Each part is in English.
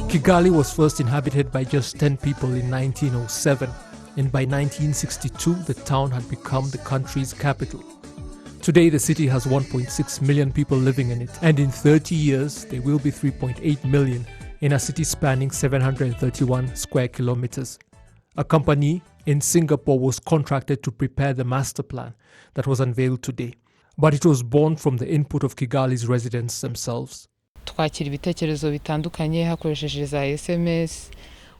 Kigali was first inhabited by just 10 people in 1907, and by 1962 the town had become the country's capital. Today the city has 1.6 million people living in it, and in 30 years there will be 3.8 million in a city spanning 731 square kilometers. A company in Singapore was contracted to prepare the master plan that was unveiled today, but it was born from the input of Kigali's residents themselves.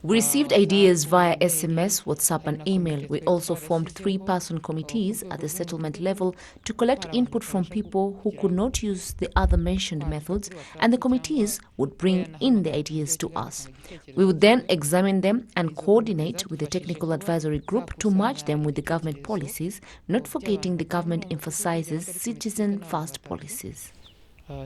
We received ideas via SMS, WhatsApp and email. We also formed 3-person committees at the settlement level to collect input from people who could not use the other mentioned methods, and the committees would bring in the ideas to us. We would then examine them and coordinate with the technical advisory group to match them with the government policies, not forgetting the government emphasizes citizen-first policies. As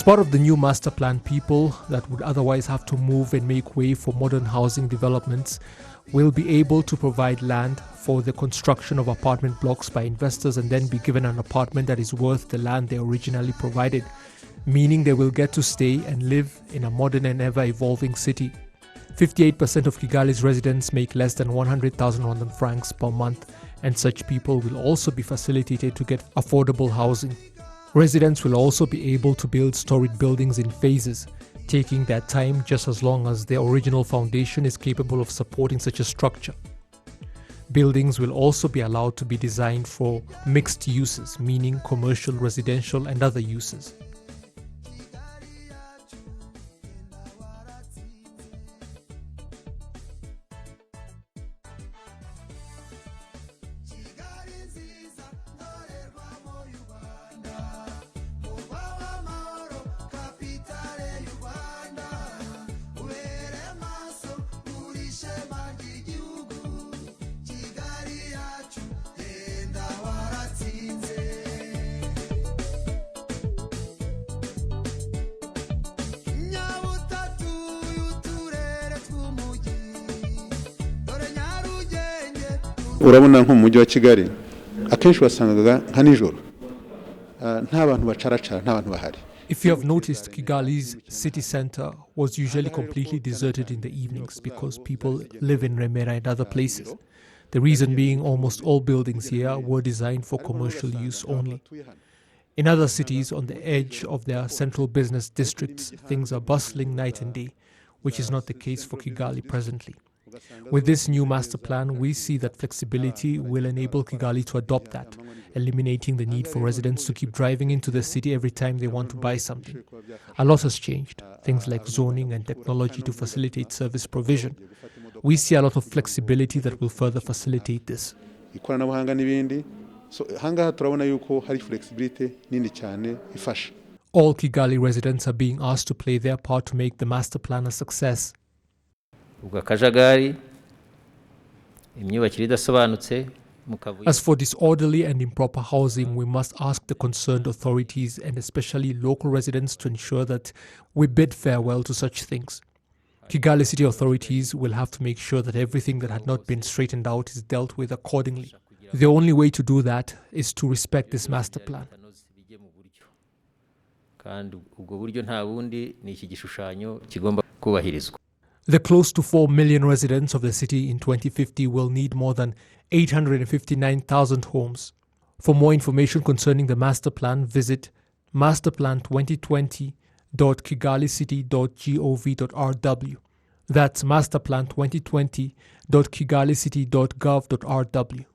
part of the new master plan, people that would otherwise have to move and make way for modern housing developments will be able to provide land for the construction of apartment blocks by investors and then be given an apartment that is worth the land they originally provided, meaning they will get to stay and live in a modern and ever-evolving city. 58% of Kigali's residents make less than 100,000 Rwandan francs per month, and such people will also be facilitated to get affordable housing. Residents will also be able to build storied buildings in phases, taking their time just as long as their original foundation is capable of supporting such a structure. Buildings will also be allowed to be designed for mixed uses, meaning commercial, residential and other uses. urabona nko mu mujyi wa Kigali akenshi wasangaga nka nijoro nta bantu bacaracara nta bantu bahari. If you have noticed, Kigali's city center was usually completely deserted in the evenings because people live in Remera and other places. The reason being almost all buildings here were designed for commercial use only. In other cities on the edge of their central business districts, things are bustling night and day, which is not the case for Kigali presently. With this new master plan, we see that flexibility will enable Kigali to adopt that, eliminating the need for residents to keep driving into the city every time they want to buy something. A lot has changed, things like zoning and technology to facilitate service provision. We see a lot of flexibility that will further facilitate this. All Kigali residents are being asked to play their part to make the master plan a success. As for disorderly and improper housing, we must ask the concerned authorities and especially local residents to ensure that we bid farewell to such things. Kigali City Authorities will have to make sure that everything that had not been straightened out is dealt with accordingly. The only way to do that is to respect this master plan. The close to 4 million residents of the city in 2050 will need more than 859,000 homes. For more information concerning the master plan, visit masterplan2020.kigalicity.gov.rw. That's masterplan2020.kigalicity.gov.rw.